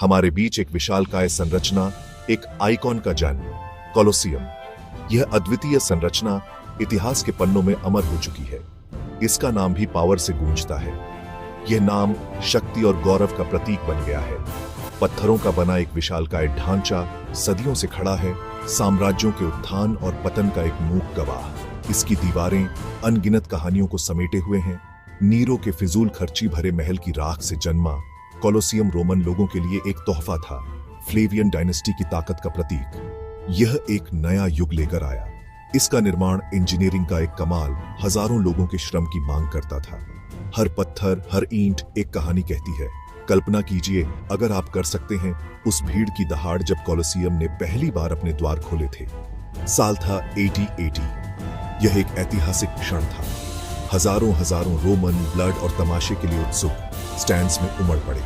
हमारे बीच एक विशालकाय संरचना, एक आइकॉन का जन्म, कोलोसियम। यह अद्वितीय संरचना इतिहास के पन्नों में अमर हो चुकी है। इसका नाम भी पावर से गूंजता है। यह नाम शक्ति और गौरव का प्रतीक बन गया है। पत्थरों का बना एक विशालकाय ढांचा सदियों से खड़ा है, साम्राज्यों के उत्थान और पतन का एक मूक गवाह। इसकी दीवारें अनगिनत कहानियों को समेटे हुए हैं। नीरो के फिजूल खर्ची भरे महल की राख से जन्मा कोलोसियम रोमन लोगों के लिए एक तोहफा था, फ्लेवियन डायनेस्टी की ताकत का प्रतीक। यह एक नया युग लेकर आया। इसका निर्माण इंजीनियरिंग का एक कमाल हजारों लोगों के श्रम की मांग करता था। हर पत्थर, हर ईंट एक कहानी कहती है। कल्पना कीजिए, अगर आप कर सकते हैं, उस भीड़ की दहाड़ जब कोलोसियम ने पहली बार अपने द्वार खोले थे। साल था 8080। यह एक ऐतिहासिक क्षण था। हजारों रोमन ब्लड और तमाशे के लिए उत्सुक स्टैंड्स में उमड़ पड़े।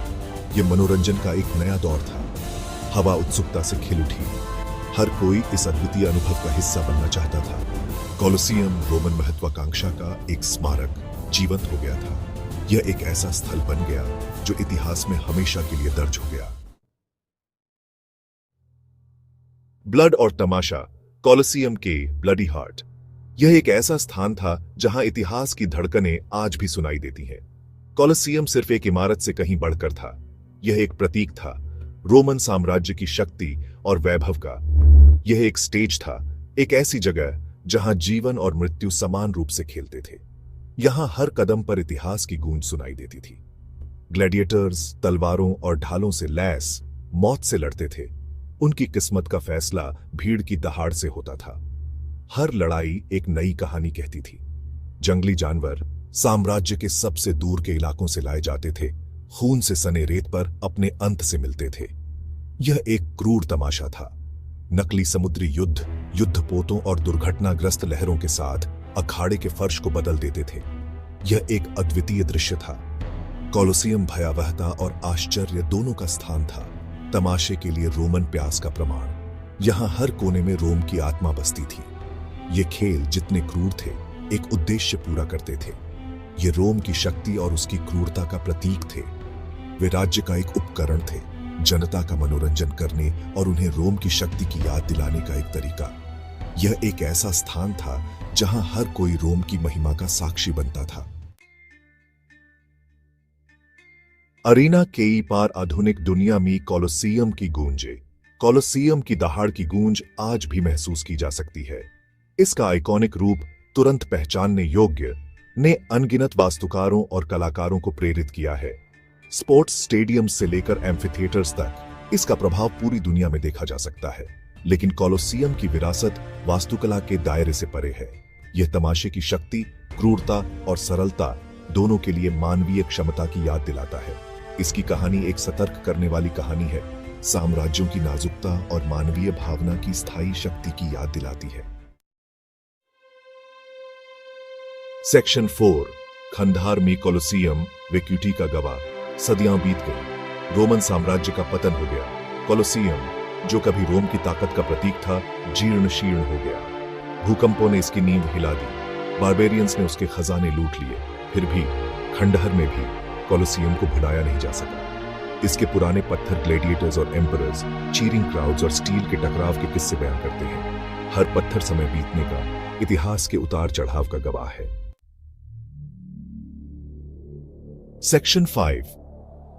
यह मनोरंजन का एक नया दौर था। हवा उत्सुकता से खिल उठी। हर कोई इस अद्वितीय अनुभव का हिस्सा बनना चाहता था। कोलोसियम रोमन महत्वाकांक्षा का एक स्मारक जीवंत हो गया था। यह एक ऐसा स्थल बन गया जो इतिहास में हमेशा के लिए दर्ज हो गया। ब्लड और तमाशा, कोलोसियम के ब्लडी हार्ट। यह एक ऐसा स्थान था जहां इतिहास की धड़कनें आज भी सुनाई देती हैं। कोलोसियम सिर्फ एक इमारत से कहीं बढ़कर था। यह एक प्रतीक था रोमन साम्राज्य की शक्ति और वैभव का। यह एक स्टेज था, एक ऐसी जगह जहां जीवन और मृत्यु समान रूप से खेलते थे। यहां हर कदम पर इतिहास की गूंज सुनाई देती थी। ग्लैडिएटर्स तलवारों और ढालों से लैस मौत से लड़ते थे। उनकी किस्मत का फैसला भीड़ की दहाड़ से होता था। हर लड़ाई एक नई कहानी कहती थी। जंगली जानवर साम्राज्य के सबसे दूर के इलाकों से लाए जाते थे, खून से सने रेत पर अपने अंत से मिलते थे। यह एक क्रूर तमाशा था। नकली समुद्री युद्ध युद्धपोतों और दुर्घटनाग्रस्त लहरों के साथ अखाड़े के फर्श को बदल देते थे। यह एक अद्वितीय दृश्य था। कोलोसियम भयावहता और आश्चर्य दोनों का स्थान था। तमाशे के लिए रोमन प्यास का प्रमाण। यहां हर कोने में रोम की आत्मा बसती थी। ये खेल जितने क्रूर थे, एक उद्देश्य पूरा करते थे। ये रोम की शक्ति और उसकी क्रूरता का प्रतीक थे। वे राज्य का एक उपकरण थे, जनता का मनोरंजन करने और उन्हें रोम की शक्ति की याद दिलाने का एक तरीका। यह एक ऐसा स्थान था जहां हर कोई रोम की महिमा का साक्षी बनता था। अरीना के पार आधुनिक दुनिया में कोलोसियम की गूंजे। कोलोसियम की दहाड़ की गूंज आज भी महसूस की जा सकती है। इसका आइकॉनिक रूप तुरंत पहचानने योग्य ने अनगिनत वास्तुकारों और कलाकारों को प्रेरित किया है। स्पोर्ट्स स्टेडियम से लेकर एम्फीथिएटर्स तक इसका प्रभाव पूरी दुनिया में देखा जा सकता है। लेकिन कोलोसियम की विरासत वास्तुकला के दायरे से परे है। यह तमाशे की शक्ति, क्रूरता और सरलता दोनों के लिए मानवीय क्षमता की याद दिलाता है। इसकी कहानी एक सतर्क करने वाली कहानी है। साम्राज्यों की नाजुकता और मानवीय भावना की स्थायी शक्ति की याद दिलाती है। सेक्शन 4, खंडहार में कोलोसियम वेक्यूटी का गवाह। सदियां बीत गई। रोमन साम्राज्य का पतन हो गया। कोलोसियम, जो कभी रोम की ताकत का प्रतीक था, जीर्ण शीर्ण हो गया। भूकंपों ने इसकी नींव हिला दी। बारबेरियंस ने उसके खजाने लूट लिए। फिर भी खंडहर में भी कोलोसियम को भुलाया नहीं जा सका। इसके पुराने पत्थर ग्लैडिएटर्स और एम्परर्स, चीरिंग क्राउड्स और स्टील के टकराव के किस्से बयान करते हैं। हर पत्थर समय बीतने का, इतिहास के उतार चढ़ाव का गवाह है। सेक्शन 5,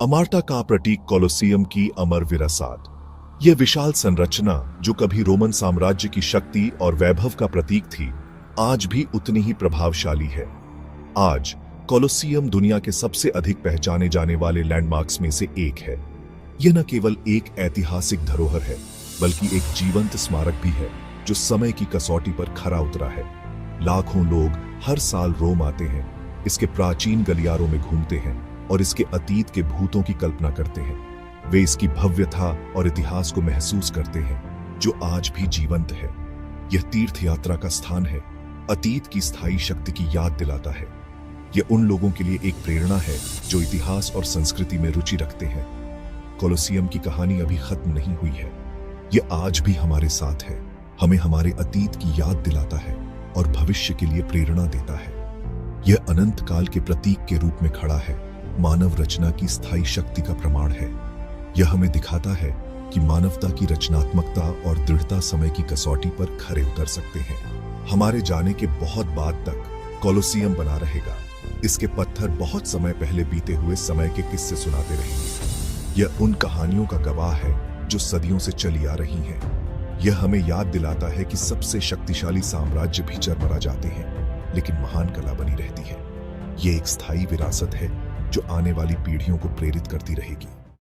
अमरता का प्रतीक कोलोसियम की अमर विरासत। यह विशाल संरचना, जो कभी रोमन साम्राज्य की शक्ति और वैभव का प्रतीक थी, आज भी उतनी ही प्रभावशाली है। आज कोलोसियम दुनिया के सबसे अधिक पहचाने जाने वाले लैंडमार्क्स में से एक है। यह न केवल एक ऐतिहासिक धरोहर है, बल्कि एक जीवंत स्मारक भी है जो समय की कसौटी पर खरा उतरा है। लाखों लोग हर साल रोम आते हैं, इसके प्राचीन गलियारों में घूमते हैं और इसके अतीत के भूतों की कल्पना करते हैं। वे इसकी भव्यता और इतिहास को महसूस करते हैं, जो आज भी जीवंत है। यह तीर्थ यात्रा का स्थान है, अतीत की स्थायी शक्ति की याद दिलाता है। यह उन लोगों के लिए एक प्रेरणा है जो इतिहास और संस्कृति में रुचि रखते हैं। कोलोसियम की कहानी अभी खत्म नहीं हुई है। यह आज भी हमारे साथ है, हमें हमारे अतीत की याद दिलाता है और भविष्य के लिए प्रेरणा देता है। यह अनंत काल के प्रतीक के रूप में खड़ा है, मानव रचना की स्थायी शक्ति का प्रमाण है। यह हमें दिखाता है कि मानवता की रचनात्मकता और दृढ़ता समय की कसौटी पर खरे उतर सकते हैं। हमारे जाने के बहुत बाद तक कोलोसियम बना रहेगा। इसके पत्थर बहुत समय पहले बीते हुए समय के किस्से सुनाते रहेंगे। यह उन कहानियों का गवाह है जो सदियों से चली आ रही हैं। यह हमें याद दिलाता है कि सबसे शक्तिशाली साम्राज्य भी चरमरा जाते हैं, लेकिन महान कला बनी रहती है। ये एक स्थायी विरासत है जो आने वाली पीढ़ियों को प्रेरित करती रहेगी।